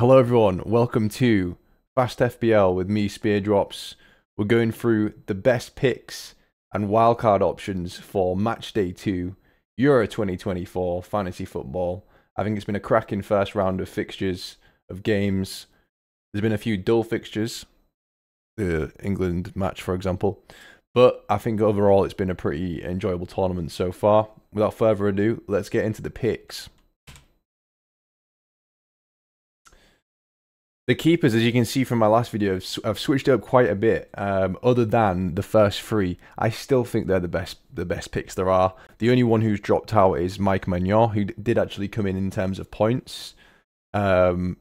Hello everyone, welcome to Fast FPL with me, Speardrops. We're going through the best picks and wildcard options for Matchday 2, Euro 2024 Fantasy Football. I think it's been a cracking first round of fixtures, of games. There's been a few dull fixtures, the England match for example, but I think overall it's been a pretty enjoyable tournament so far. Without further ado, let's get into the picks. The keepers, as you can see from my last video, I've switched up quite a bit. Other than the first three, I still think they're the best picks there are. The only one who's dropped out is Mike Maignan, who did actually come in terms of points, better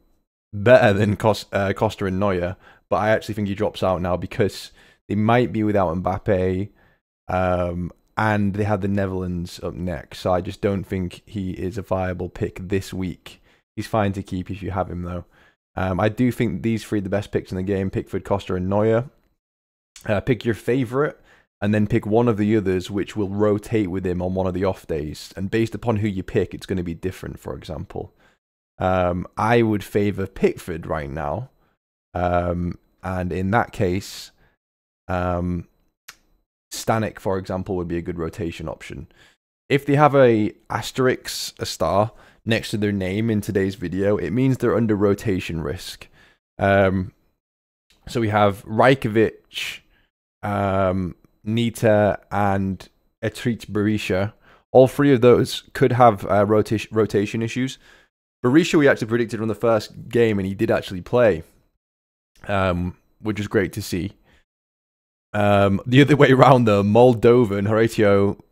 than Costa and Neuer. But I actually think he drops out now because they might be without Mbappe, and they have the Netherlands up next. So I just don't think he is a viable pick this week. He's fine to keep if you have him though. I do think these three are the best picks in the game: Pickford, Costa, and Neuer. Pick your favourite, and then pick one of the others, which will rotate with him on one of the off days. And based upon who you pick, it's going to be different. For example, I would favour Pickford right now, and in that case, Stanek, for example, would be a good rotation option. If they have a asterisk, a star, next to their name in today's video, it means they're under rotation risk. So we have Rajkovic, Nita, and Etrit Berisha. All three of those could have rotation issues. Berisha we actually predicted from the first game, and he did actually play, which is great to see. The other way around though, Moldovan, Horatio,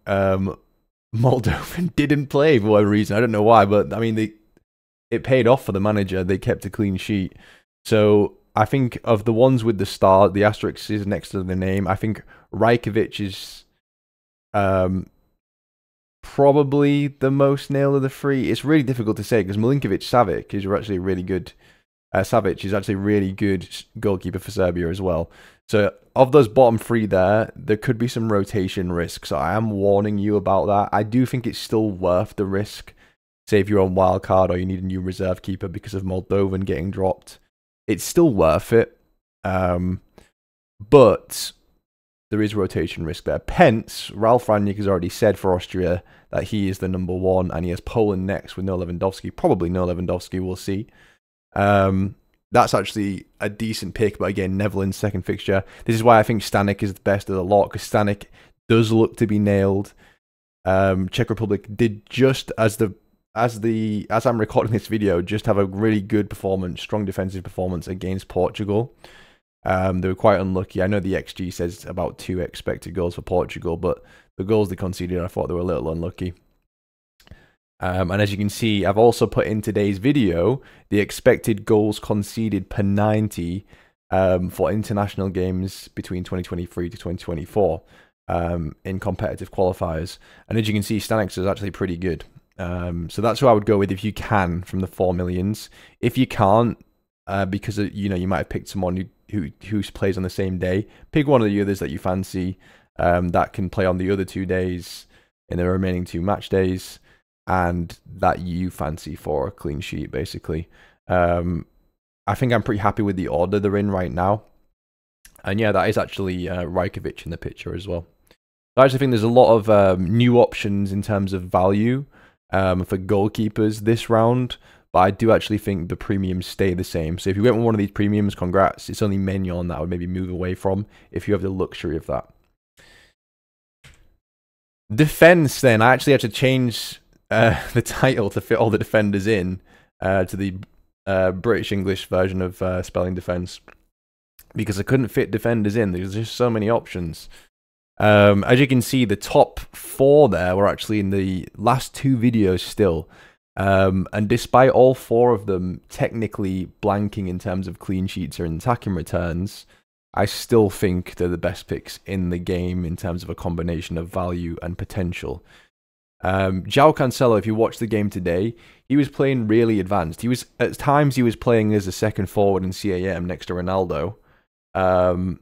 Moldovan didn't play for whatever reason. I don't know why, but I mean, it paid off for the manager. They kept a clean sheet. So I think of the ones with the star, the asterisk is next to the name. I think Rajkovic is probably the most nailed of the three. It's really difficult to say because Milinkovic-Savic is actually really good. Savic is actually a really good goalkeeper for Serbia as well. So of those bottom three there could be some rotation risk. So I am warning you about that. I do think it's still worth the risk. Say if you're on wildcard or you need a new reserve keeper because of Moldovan getting dropped, it's still worth it. But there is rotation risk there. Pence, Ralf Rangnick has already said for Austria that he is the number one, and he has Poland next with no Lewandowski. Probably no Lewandowski, we'll see. That's actually a decent pick, but again, Netherlands second fixture. This is why I think Stanek is the best of the lot, because Stanek does look to be nailed. Czech Republic did just as I'm recording this video, just have a really good performance, strong defensive performance against Portugal. They were quite unlucky. I know the XG says about 2 expected goals for Portugal, but the goals they conceded, I thought they were a little unlucky. And as you can see, I've also put in today's video the expected goals conceded per 90 for international games between 2023 to 2024 in competitive qualifiers. And as you can see, Stanek is actually pretty good. So that's who I would go with if you can from the 4 millions. If you can't, because you might have picked someone who plays on the same day, pick one of the others that you fancy that can play on the other 2 days in the remaining 2 match days, and that you fancy for a clean sheet, basically. I think I'm pretty happy with the order they're in right now. And yeah, that is actually Rajkovic in the picture as well. I actually think there's a lot of new options in terms of value for goalkeepers this round, but I do actually think the premiums stay the same. So if you went with one of these premiums, congrats. It's only Maignan that I would maybe move away from if you have the luxury of that. Defense, then. I actually had to change the title to fit all the defenders in to the British English version of spelling defense, because I couldn't fit defenders in. There's just so many options. As you can see, the top 4 there were actually in the last 2 videos still, and despite all 4 of them technically blanking in terms of clean sheets or attacking returns, I still think they're the best picks in the game in terms of a combination of value and potential. João Cancelo, if you watch the game today, he was playing really advanced. At times he was playing as a second forward in CAM next to Ronaldo, and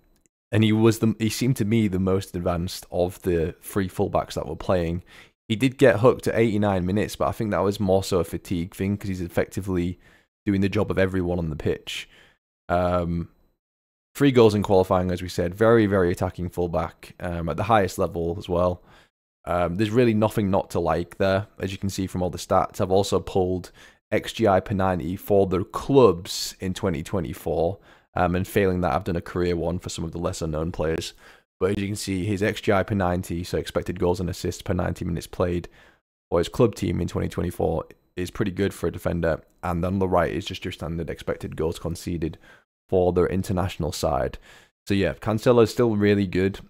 he seemed to me the most advanced of the 3 fullbacks that were playing. He did get hooked at 89 minutes, but I think that was more so a fatigue thing because he's effectively doing the job of everyone on the pitch. 3 goals in qualifying, as we said. Very, very attacking fullback at the highest level as well. There's really nothing not to like there, as you can see from all the stats. I've also pulled XGI per 90 for the clubs in 2024. And failing that, I've done a career one for some of the lesser known players. But as you can see, his XGI per 90, so expected goals and assists per 90 minutes played for his club team in 2024, is pretty good for a defender. And on the right is just your standard expected goals conceded for their international side. So yeah, Cancelo is still really good.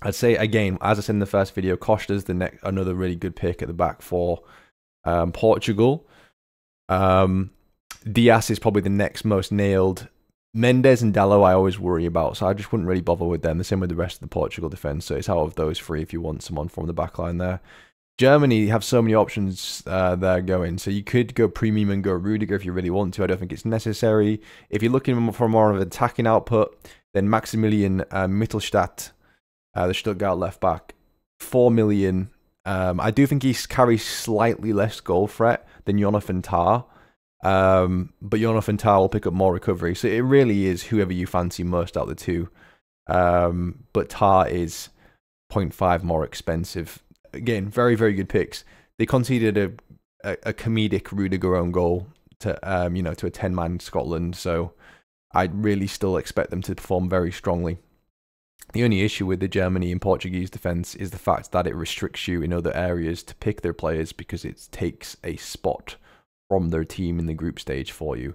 I'd say, again, as I said in the first video, Costa's another really good pick at the back for Portugal. Diaz is probably the next most nailed. Mendes and Dalot I always worry about, so I just wouldn't really bother with them. The same with the rest of the Portugal defence, so it's out of those 3 if you want someone from the back line there. Germany have so many options there going, so you could go premium and go Rudiger if you really want to. I don't think it's necessary. If you're looking for more of an attacking output, then Maximilian Mittelstadt, the Stuttgart left back, 4 million. I do think he carries slightly less goal threat than Jonathan Tah. But Jonathan Tah will pick up more recovery, so it really is whoever you fancy most out of the 2. But Tah is 0.5 more expensive. Again, very, very good picks. They conceded a comedic Rudiger own goal to to a 10-man Scotland, so I'd really still expect them to perform very strongly. The only issue with the Germany and Portuguese defence is the fact that it restricts you in other areas to pick their players because it takes a spot from their team in the group stage for you.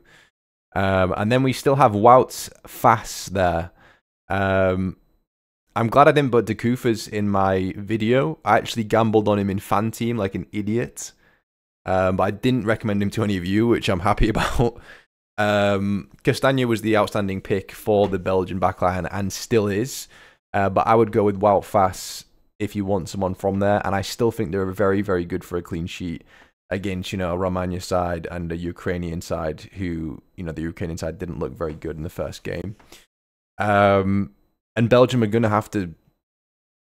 And then we still have Wout's Fass there. I'm glad I didn't put Dekufas in my video. I actually gambled on him in fan team like an idiot. But I didn't recommend him to any of you, which I'm happy about. Castagna was the outstanding pick for the Belgian backline and still is. But I would go with Wout Fass if you want someone from there. And I still think they're very, very good for a clean sheet against, a Romania side and a Ukrainian side who, the Ukrainian side didn't look very good in the first game. And Belgium are going to have to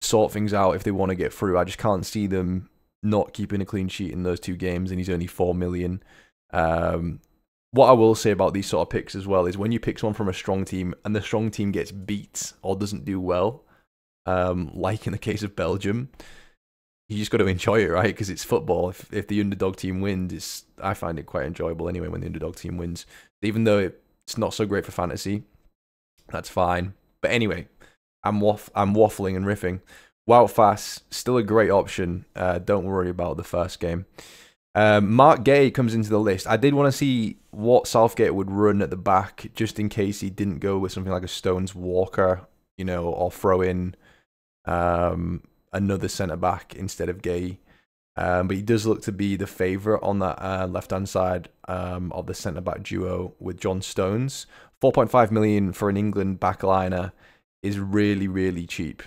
sort things out if they want to get through. I just can't see them not keeping a clean sheet in those 2 games, and he's only 4 million. What I will say about these sort of picks as well is when you pick someone from a strong team and the strong team gets beat or doesn't do well, like in the case of Belgium, you just got to enjoy it, right? Because it's football. If the underdog team wins, I find it quite enjoyable anyway when the underdog team wins. Even though it's not so great for fantasy, that's fine. But anyway, I'm waffling and riffing. Wout Fass, still a great option. Don't worry about the first game. Mark Gay comes into the list. I did want to see what Southgate would run at the back, just in case he didn't go with something like a Stones Walker, or throw in another centre-back instead of Gay. But he does look to be the favourite on that left-hand side of the centre-back duo with John Stones. 4.5 million for an England backliner is really, really cheap.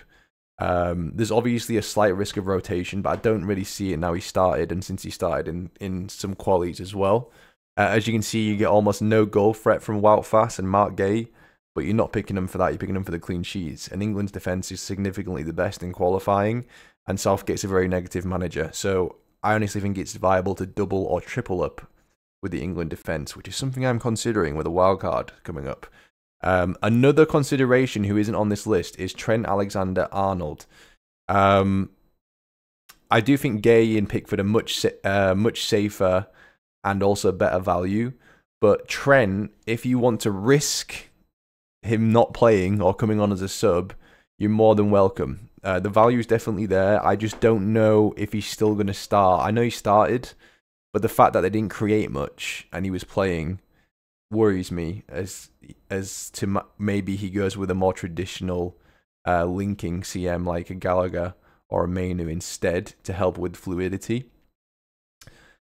There's obviously a slight risk of rotation, but I don't really see it now he started, and since he started in some qualities as well. As you can see, you get almost no goal threat from Wout Fass and Mark Gay, but you're not picking them for that, you're picking them for the clean sheets. And England's defence is significantly the best in qualifying, and Southgate's a very negative manager. So I honestly think it's viable to double or triple up with the England defence, which is something I'm considering with a wildcard coming up. Another consideration who isn't on this list is Trent Alexander-Arnold. I do think Gay and Pickford are much safer and also better value. But Trent, if you want to risk him not playing or coming on as a sub, you're more than welcome. The value is definitely there. I just don't know if he's still going to start. I know he started, but the fact that they didn't create much and he was playing worries me as to maybe he goes with a more traditional linking CM like a Gallagher or a Mainu instead to help with fluidity.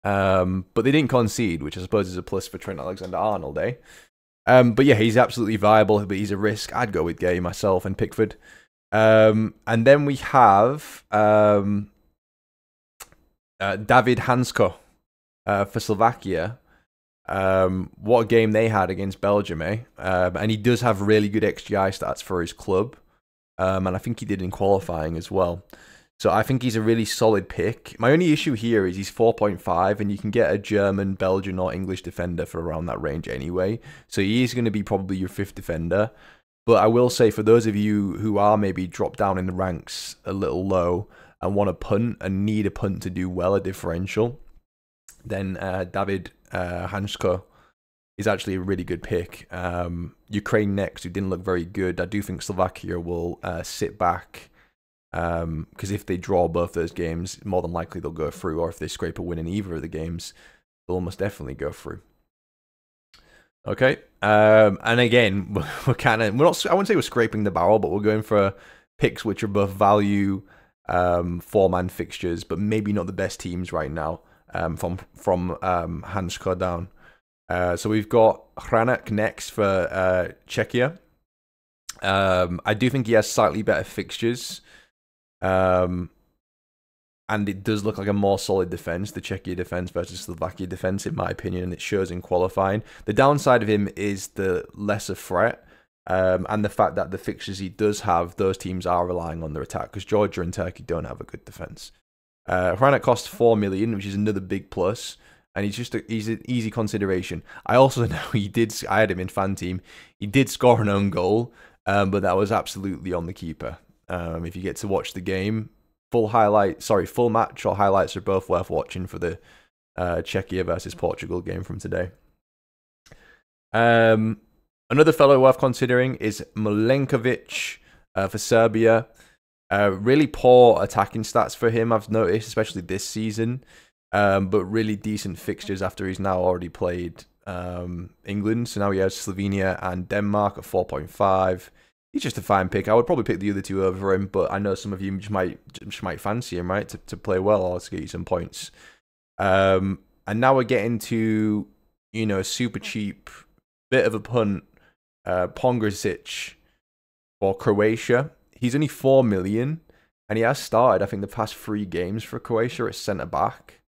But they didn't concede, which I suppose is a plus for Trent Alexander-Arnold, eh? But yeah, he's absolutely viable, but he's a risk. I'd go with Gay myself and Pickford. And then we have David Hansko for Slovakia. What a game they had against Belgium, eh? And he does have really good XGI stats for his club. And I think he did in qualifying as well. So I think he's a really solid pick. My only issue here is he's 4.5, and you can get a German, Belgian, or English defender for around that range anyway. So he is going to be probably your 5th defender. But I will say, for those of you who are maybe dropped down in the ranks a little low and want to punt and need a punt to do well, a differential, then David Hansko is actually a really good pick. Ukraine next, who didn't look very good. I do think Slovakia will sit back, because if they draw both those games, more than likely they'll go through, or if they scrape a win in either of the games, they'll almost definitely go through. Okay, and again, we're not, I wouldn't say we're scraping the barrel, but we're going for picks which are both value, 4-man fixtures, but maybe not the best teams right now, from Hansko down. So we've got Hranek next for Czechia. I do think he has slightly better fixtures. And it does look like a more solid defense, the Czechia defense versus Slovakia defense, in my opinion, and it shows in qualifying. The downside of him is the lesser threat, and the fact that the fixtures he does have, those teams are relying on their attack, because Georgia and Turkey don't have a good defense. Hranek costs 4 million, which is another big plus, and he's an easy consideration. I also know I had him in fan team. He did score an own goal, but that was absolutely on the keeper. If you get to watch the game, full match or highlights are both worth watching for the Czechia versus Portugal game from today. Another fellow worth considering is Milenkovic for Serbia. Really poor attacking stats for him, I've noticed, especially this season. But really decent fixtures after he's now already played England. So now he has Slovenia and Denmark at 4.5. He's just a fine pick. I would probably pick the other two over him, but I know some of you just might fancy him, right, to play well or to get you some points. And now we're getting to, a super cheap bit of a punt, Pongrasic for Croatia. He's only 4 million, and he has started, I think, the past 3 games for Croatia at centre back.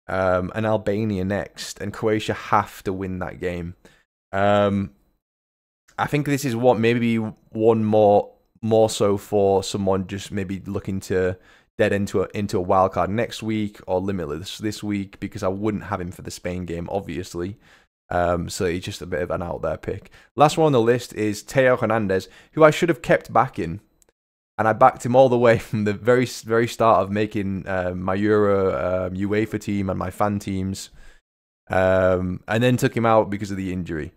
And Albania next, and Croatia have to win that game. I think this is what maybe one more so for someone just maybe looking to dead into a wildcard next week or limitless this week, because I wouldn't have him for the Spain game, obviously. So he's just a bit of an out there pick. Last one on the list is Teo Hernandez, who I should have kept backing, and I backed him all the way from the very start of making my Euro UEFA team and my fan teams, and then took him out because of the injury.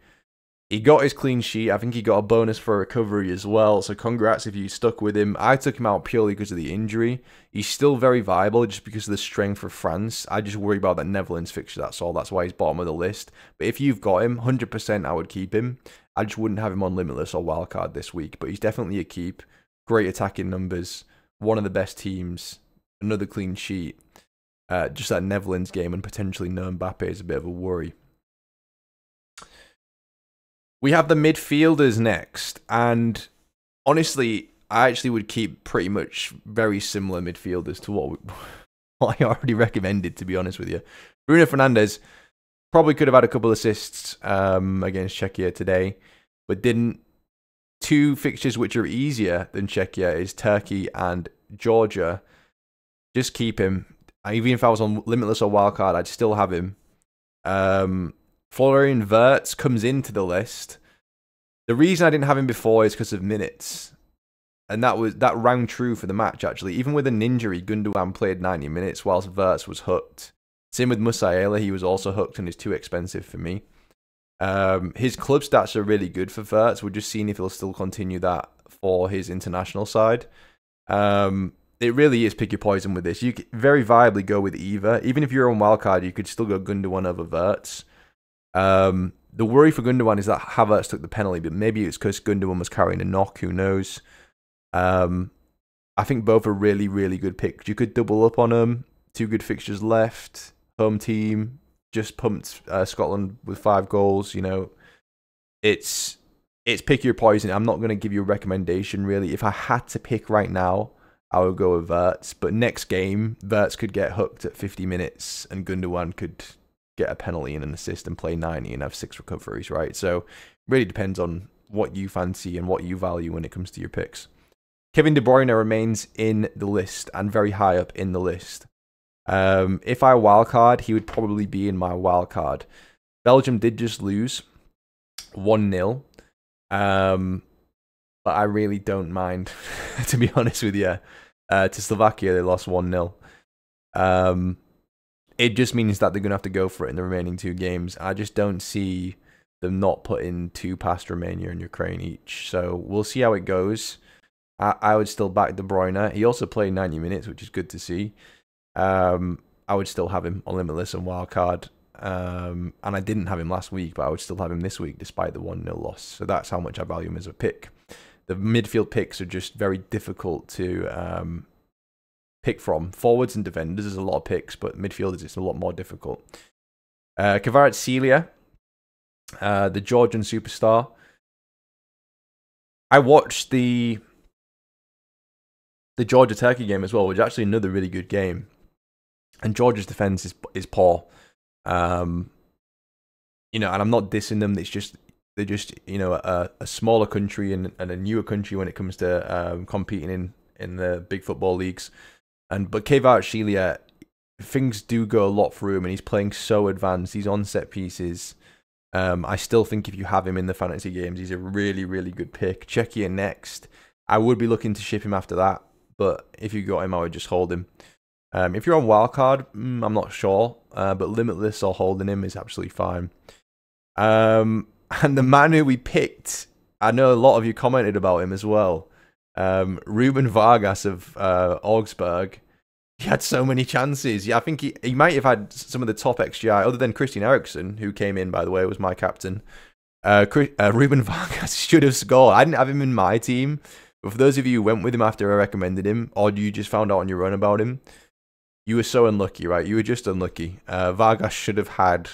He got his clean sheet. I think he got a bonus for recovery as well. So congrats if you stuck with him. I took him out purely because of the injury. He's still very viable just because of the strength of France. I just worry about that Netherlands fixture, that's all. That's why he's bottom of the list. But if you've got him, 100% I would keep him. I just wouldn't have him on Limitless or Wildcard this week. But he's definitely a keep. Great attacking numbers. One of the best teams. Another clean sheet. Just that Netherlands game and potentially no Mbappe is a bit of a worry. We have the midfielders next, and honestly, I actually would keep pretty much very similar midfielders to what I already recommended, to be honest with you. Bruno Fernandes probably could have had a couple assists against Czechia today, but didn't. 2 fixtures which are easier than Czechia is Turkey and Georgia. Just keep him. Even if I was on Limitless or Wildcard, I'd still have him. Florian Wirtz comes into the list. The reason I didn't have him before is because of minutes. And that rang true for the match, actually. Even with an injury, Gundogan played 90 minutes whilst Wirtz was hooked. Same with Musiala, he was also hooked and is too expensive for me. His club stats are really good for Wirtz. We're just seeing if he'll still continue that for his international side. It really is pick your poison with this. You could very viably go with either. Even if you're on Wildcard, you could still go Gundogan over Wirtz. The worry for Gundogan is that Havertz took the penalty, but maybe it's because Gundogan was carrying a knock, who knows. I think both are really, really good picks. You could double up on them. 2 good fixtures left. Home team. Just pumped Scotland with 5 goals. It's pick your poison. I'm not going to give you a recommendation, really. If I had to pick right now, I would go with Wirtz. But next game, Wirtz could get hooked at 50 minutes and Gundogan could get a penalty and an assist and play 90 and have 6 recoveries, right? So really depends on what you fancy and what you value when it comes to your picks. Kevin De Bruyne remains in the list and very high up in the list. If I wildcard, he would probably be in my wildcard. Belgium did just lose 1-0. But I really don't mind, to be honest with you. To Slovakia, they lost 1-0. It just means that they're going to have to go for it in the remaining 2 games. I just don't see them not putting 2 past Romania and Ukraine each. So we'll see how it goes. I would still back De Bruyne. He also played 90 minutes, which is good to see. I would still have him on Limitless and Wildcard. And I didn't have him last week, but I would still have him this week despite the 1-0 loss. So that's how much I value him as a pick. The midfield picks are just very difficult to pick from. Forwards and defenders, there's a lot of picks, but midfielders, it's a lot more difficult. Kvaratskhelia, the Georgian superstar. I watched the Georgia-Turkey game as well, which is actually another really good game. And Georgia's defense is poor. And I'm not dissing them. They're just a smaller country and a newer country when it comes to competing in the big football leagues. But Kvaratskhelia, things do go a lot for him, and he's playing so advanced. He's on set pieces. I still think if you have him in the fantasy games, he's a really, really good pick. Czechia next. I would be looking to ship him after that, but if you got him, I would just hold him. If you're on Wildcard, I'm not sure, but Limitless or holding him is absolutely fine. And the man who we picked, I know a lot of you commented about him as well. Ruben Vargas of Augsburg. He had so many chances. Yeah, I think he might have had some of the top XGI, other than Christian Eriksen, who came in, by the way, was my captain. Ruben Vargas should have scored. I didn't have him in my team. But for those of you who went with him after I recommended him, or you just found out on your own about him, you were so unlucky, right? You were just unlucky. Vargas should have had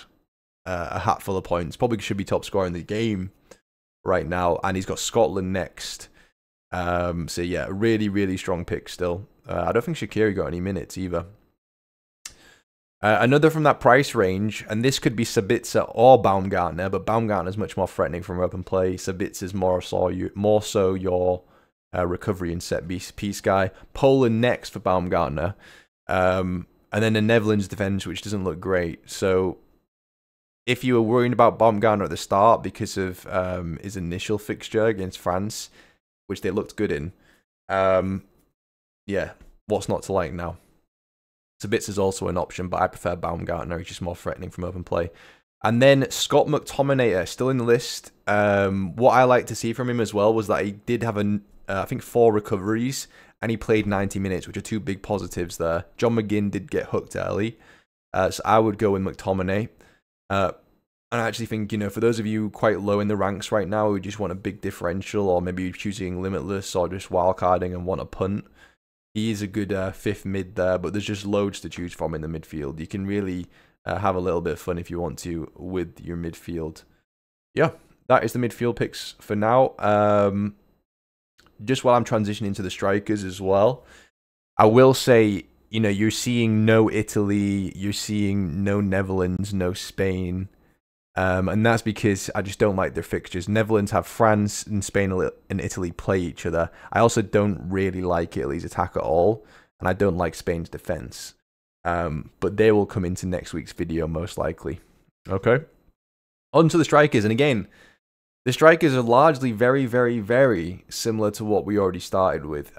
a hatful of points. Probably should be top scorer in the game right now. And he's got Scotland next. So yeah, really, really strong pick still. I don't think Shaqiri got any minutes either. Another from that price range, and this could be Sabitzer or Baumgartner, but Baumgartner's much more threatening from open play. Sabitzer's more so your recovery and set piece guy. Poland next for Baumgartner. And then the Netherlands defense, which doesn't look great. So if you were worried about Baumgartner at the start because of his initial fixture against France, which they looked good in, yeah, what's not to like now? Sabitz is also an option, but I prefer Baumgartner. He's just more threatening from open play. And then Scott McTominay, still in the list. What I like to see from him as well was that he did have, I think, 4 recoveries, and he played 90 minutes, which are 2 big positives there. John McGinn did get hooked early, so I would go with McTominay. And I actually think, for those of you quite low in the ranks right now who just want a big differential, or maybe you're choosing Limitless or just wildcarding and want a punt, he is a good 5th mid there, but there's just loads to choose from in the midfield. You can really have a little bit of fun if you want to with your midfield. Yeah, that is the midfield picks for now. Just while I'm transitioning to the strikers as well, I will say, you're seeing no Italy, you're seeing no Netherlands, no Spain. And that's because I just don't like their fixtures. Netherlands have France and Spain and Italy play each other. I also don't really like Italy's attack at all, and I don't like Spain's defense. But they will come into next week's video most likely. Okay. On to the strikers, and again, the strikers are largely very, very, very similar to what we already started with.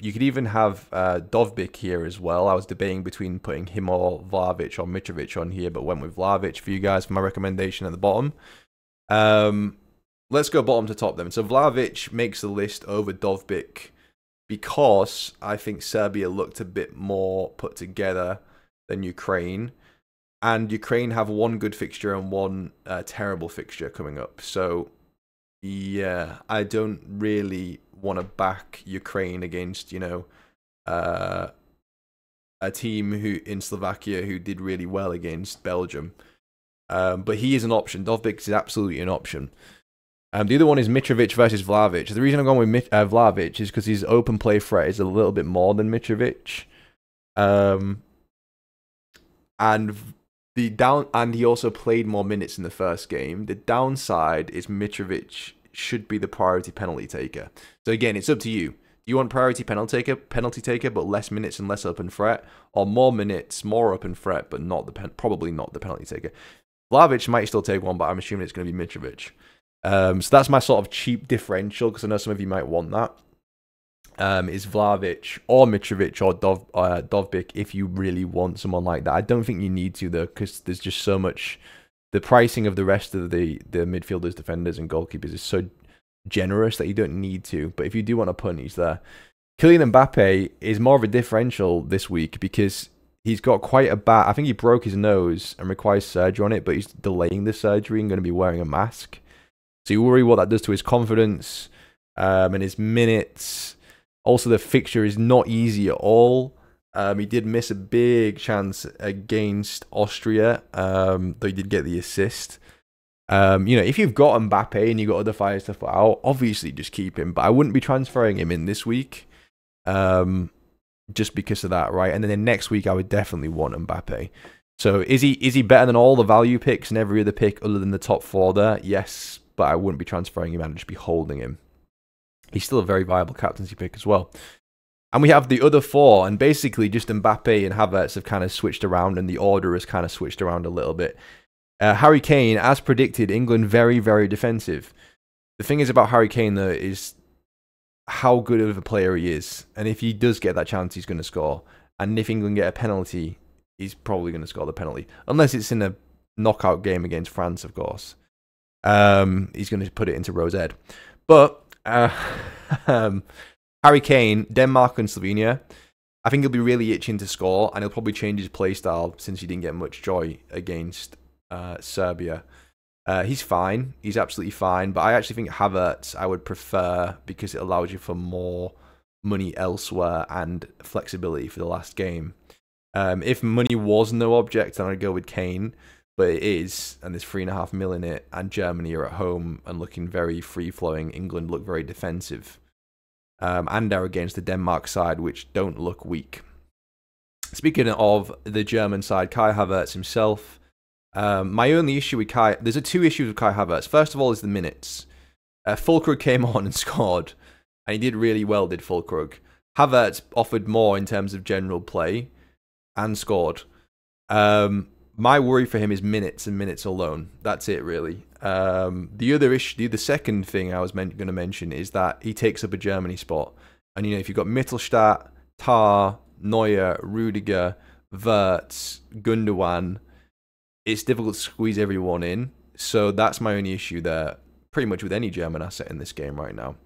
You could even have Dovbyk here as well. I was debating between putting him or Vlahovic or Mitrovic on here, but went with Vlahovic for you guys for my recommendation at the bottom. Let's go bottom to top then. So Vlahovic makes the list over Dovbyk because I think Serbia looked a bit more put together than Ukraine. And Ukraine have one good fixture and one terrible fixture coming up. So yeah, I don't really want to back Ukraine against, a team who in Slovakia who did really well against Belgium. But he is an option. Dovbyk is absolutely an option. The other one is Mitrovic versus Vlahovic. The reason I'm going with Vlahovic is because his open play threat is a little bit more than Mitrovic. And he also played more minutes in the first game. The downside is Mitrovic should be the priority penalty taker. So again, it's up to you. Do you want priority penalty taker, but less minutes and less open threat, or more minutes, more open threat, but not probably not the penalty taker? Vlahovic might still take one, but I'm assuming it's going to be Mitrovic. So that's my sort of cheap differential, because I know some of you might want that. Is Vlahovic or Mitrovic or Dovbyk if you really want someone like that. I don't think you need to, though, because there's just so much. The pricing of the rest of the midfielders, defenders, and goalkeepers is so generous that you don't need to. But if you do want a punt, he's there. Kylian Mbappe is more of a differential this week because he's got quite a bad... I think he broke his nose and requires surgery on it, but he's delaying the surgery and going to be wearing a mask. So you worry what that does to his confidence and his minutes. Also, the fixture is not easy at all. He did miss a big chance against Austria, though he did get the assist. If you've got Mbappe and you've got other fires to put out, obviously just keep him. But I wouldn't be transferring him in this week, just because of that, right? And then next week, I would definitely want Mbappe. So is he better than all the value picks and every other pick other than the top 4 there? Yes, but I wouldn't be transferring him. I'd just be holding him. He's still a very viable captaincy pick as well. And we have the other 4, and basically just Mbappe and Havertz have kind of switched around, and the order has kind of switched around a little bit. Harry Kane, as predicted, England very, very defensive. The thing is about Harry Kane, though, is how good of a player he is. And if he does get that chance, he's going to score. And if England get a penalty, he's probably going to score the penalty. Unless it's in a knockout game against France, of course. He's going to put it into Rose Ed. But... Harry Kane, Denmark and Slovenia. I think he'll be really itching to score, and he'll probably change his play style since he didn't get much joy against Serbia. He's fine. He's absolutely fine. But I actually think Havertz I would prefer because it allows you for more money elsewhere and flexibility for the last game. If money was no object, then I'd go with Kane. But it is, and there's 3.5 mil in it, and Germany are at home and looking very free-flowing. England look very defensive. And are against the Denmark side, which don't look weak. Speaking of the German side, Kai Havertz himself. My only issue with Kai... There's 2 issues with Kai Havertz. First of all is the minutes. Füllkrug came on and scored, and he did really well, did Füllkrug. Havertz offered more in terms of general play, and scored. My worry for him is minutes and minutes alone. That's it, really. The other issue, the second thing I was going to mention is that he takes up a Germany spot. And, if you've got Mittelstadt, Tah, Neuer, Rudiger, Wirtz, Gundogan, it's difficult to squeeze everyone in. So that's my only issue there, pretty much with any German asset in this game right now.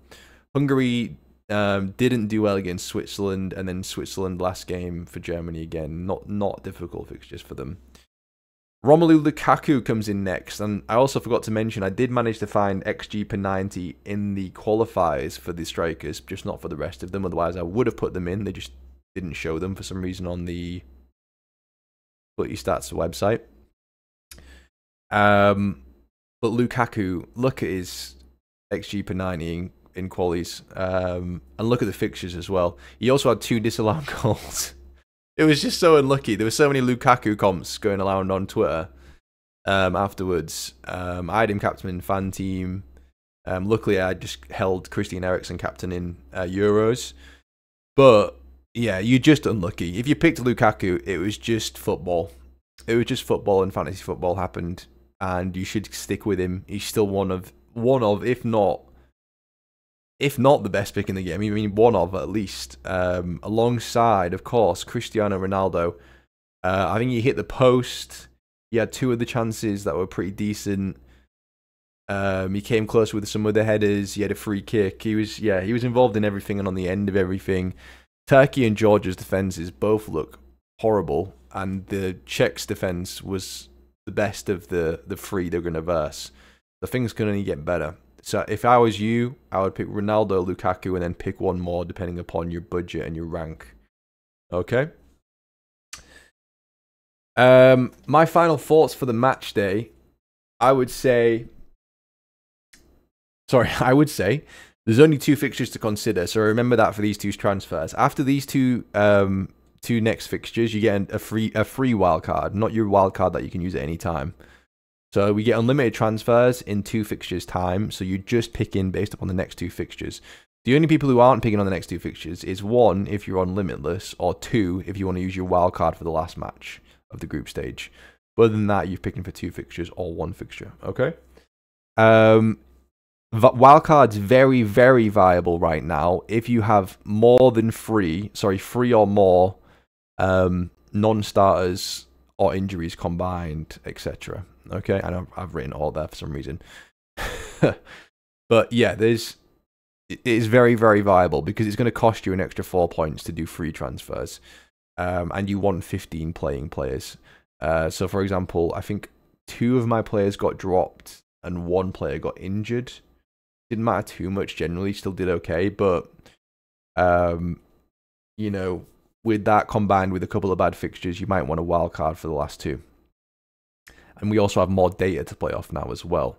Hungary didn't do well against Switzerland, and then Switzerland last game for Germany again. Not difficult fixtures for them. Romelu Lukaku comes in next, and I also forgot to mention I did manage to find XG per 90 in the qualifiers for the strikers, just not for the rest of them. Otherwise, I would have put them in. They just didn't show them for some reason on the Footy Stats website. But Lukaku, look at his XG per 90 in qualies, and look at the fixtures as well. He also had 2 disallowed goals. It was just so unlucky. There were so many Lukaku comps going around on Twitter afterwards. I had him captain in fan team. Luckily, I just held Christian Eriksen captain in Euros. But, yeah, you're just unlucky. If you picked Lukaku, it was just football. It was just football, and fantasy football happened. And you should stick with him. He's still one of, if not the best pick in the game, I mean one of at least, alongside, of course, Cristiano Ronaldo. I think he hit the post. He had 2 of the chances that were pretty decent. He came close with some of the headers. He had a free kick. He was involved in everything and on the end of everything. Turkey and Georgia's defenses both look horrible, and the Czechs' defense was the best of the 3 they're going to verse. The things can only get better. So if I was you, I would pick Ronaldo, Lukaku, and then pick one more depending upon your budget and your rank. Okay? My final thoughts for the match day, I would say there's only 2 fixtures to consider, so remember that for these 2 transfers. After these 2 next fixtures, you get a free wildcard, not your wildcard that you can use at any time. So we get unlimited transfers in 2 fixtures time, so you just pick in based upon the next 2 fixtures. The only people who aren't picking on the next 2 fixtures is 1, if you're on Limitless, or 2, if you want to use your wildcard for the last match of the group stage. But other than that, you're picking for 2 fixtures or 1 fixture. Okay. Wildcard's very, very viable right now if you have more than 3 or more non-starters or injuries combined, etc. Okay, I know I've written all there for some reason. But yeah, it is very, very viable because it's going to cost you an extra 4 points to do free transfers. And you want 15 playing players. So for example, I think 2 of my players got dropped and 1 player got injured. Didn't matter too much generally, still did okay, but you know, with that combined with a couple of bad fixtures, you might want a wild card for the last 2. And we also have more data to play off now as well.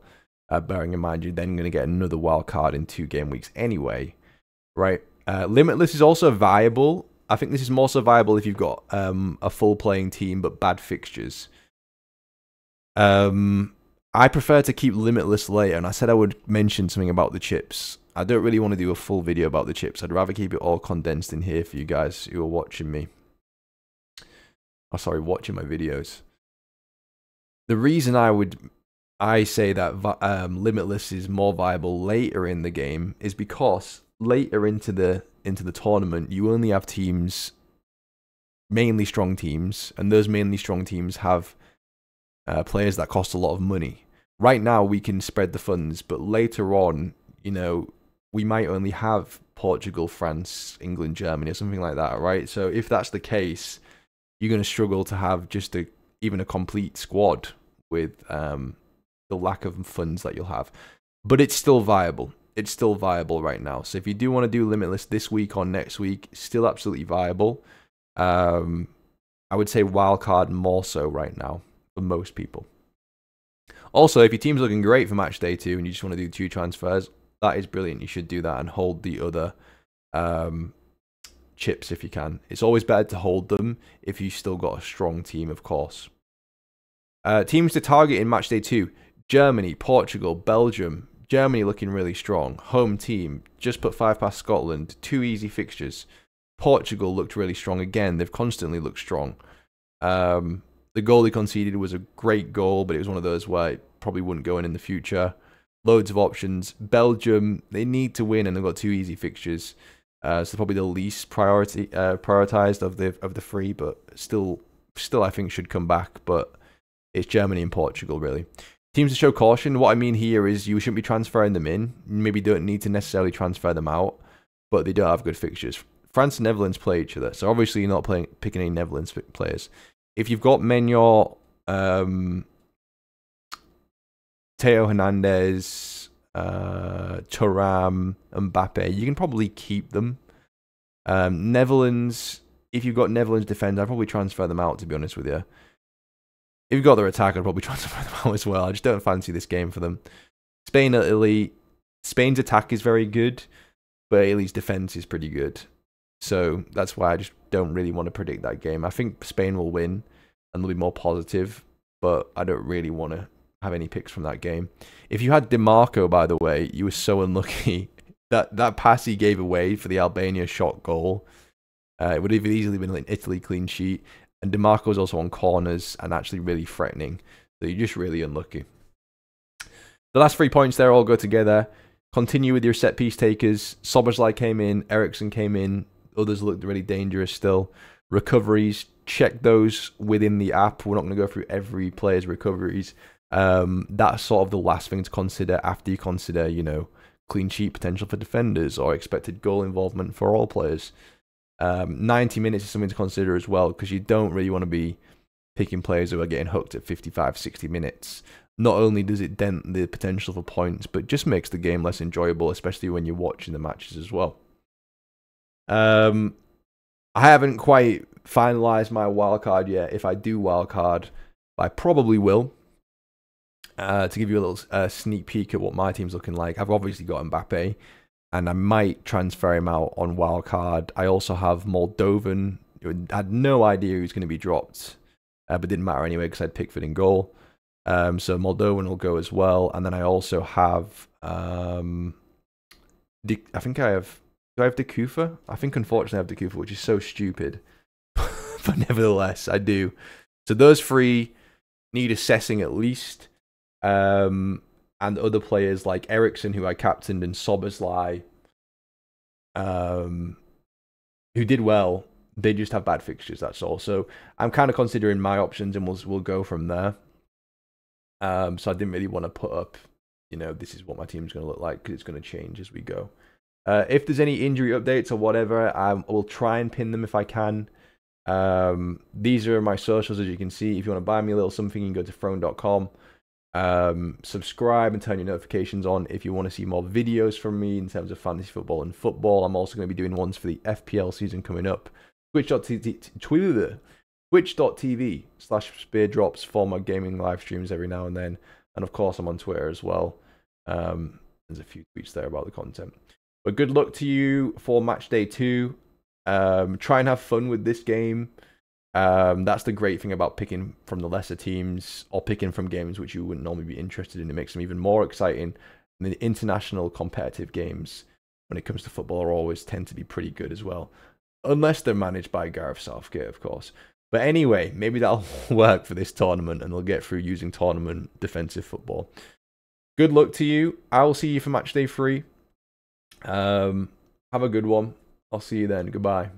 Bearing in mind you're then going to get another wild card in 2 game weeks anyway, right? Limitless is also viable. I think this is more so viable if you've got a full playing team but bad fixtures. I prefer to keep Limitless later, and I said I would mention something about the chips. I don't really want to do a full video about the chips. I'd rather keep it all condensed in here for you guys who are watching me. Oh, sorry, watching my videos. The reason I say that Limitless is more viable later in the game is because later into the tournament, you only have teams, mainly strong teams, and those mainly strong teams have players that cost a lot of money. Right now, we can spread the funds, but later on, you know, we might only have Portugal, France, England, Germany, or something like that, right? So if that's the case, you're going to struggle to have just even a complete squad with the lack of funds that you'll have. But it's still viable. It's still viable right now. So if you do want to do Limitless this week or next week, still absolutely viable. I would say wildcard more so right now for most people. Also, if your team's looking great for match day 2 and you just want to do 2 transfers, that is brilliant. You should do that and hold the other chips if you can. It's always better to hold them if you've still got a strong team, of course. Teams to target in match day 2. Germany, Portugal, Belgium. Germany looking really strong. Home team. Just put 5 past Scotland. 2 easy fixtures. Portugal looked really strong again. They've constantly looked strong. The goal they conceded was a great goal, but it was one of those where it probably wouldn't go in the future. Loads of options. Belgium, they need to win, and they've got 2 easy fixtures. So probably the least prioritized of the 3, but still I think should come back. But it's Germany and Portugal really. Teams to show caution. What I mean here is you shouldn't be transferring them in. Maybe don't need to necessarily transfer them out, but they don't have good fixtures. France and Netherlands play each other, so obviously you're not picking any Netherlands players. If you've got Meunier, Theo Hernandez, Thuram, Mbappe, you can probably keep them. Netherlands, if you've got Netherlands defenders, I'd probably transfer them out, to be honest with you. If you've got their attack, I'd probably transfer them out as well. I just don't fancy this game for them. Spain, Italy. Spain's attack is very good, but Italy's defense is pretty good. So that's why I just don't really want to predict that game. I think Spain will win and they'll be more positive, but I don't really want to have any picks from that game. If you had DiMarco, by the way, you were so unlucky. That pass he gave away for the Albania shot goal, it would have easily been an Italy clean sheet. And DiMarco's also on corners and actually really threatening. So you're just really unlucky. The last 3 points there all go together. Continue with your set piece takers. Szoboszlai came in, Ericsson came in. Others looked really dangerous still. Recoveries, check those within the app. We're not going to go through every player's recoveries. That's sort of the last thing to consider after you consider, you know, clean sheet potential for defenders or expected goal involvement for all players. 90 minutes is something to consider as well, because you don't really want to be picking players who are getting hooked at 55, 60 minutes. Not only does it dent the potential for points, but just makes the game less enjoyable, especially when you're watching the matches as well. I haven't quite finalized my wildcard yet. If I do wildcard, I probably will. To give you a little sneak peek at what my team's looking like, I've obviously got Mbappe, and I might transfer him out on wildcard. I also have Moldovan. I had no idea he was going to be dropped, but didn't matter anyway because I had Pickford in goal. So Moldovan will go as well. And then I also have I think I have. Do I have Kufa? I think unfortunately I have Kufa, which is so stupid. But nevertheless, I do. So those three need assessing at least. And other players like Ericsson, who I captained, and Soboslai, who did well. They just have bad fixtures, that's all. So I'm kind of considering my options, and we'll go from there. So I didn't really want to put up, this is what my team's going to look like, because it's going to change as we go. If there's any injury updates or whatever, I will try and pin them if I can. These are my socials, as you can see. If you want to buy me a little something, you can go to throne.com. Subscribe and turn your notifications on if you want to see more videos from me in terms of fantasy football and football. I'm also going to be doing ones for the FPL season coming up. Twitch.tv/speardrops for my gaming live streams every now and then. And of course, I'm on Twitter as well. There's a few tweets there about the content. But good luck to you for Matchday 2. Try and have fun with this game. That's the great thing about picking from the lesser teams or picking from games which you wouldn't normally be interested in. It makes them even more exciting. And the international competitive games, when it comes to football, are always tend to be pretty good as well. Unless they're managed by Gareth Southgate, of course. But anyway, maybe that'll work for this tournament and they'll get through using tournament defensive football. Good luck to you. I will see you for Matchday 3. Have a good one. I'll see you then. Goodbye.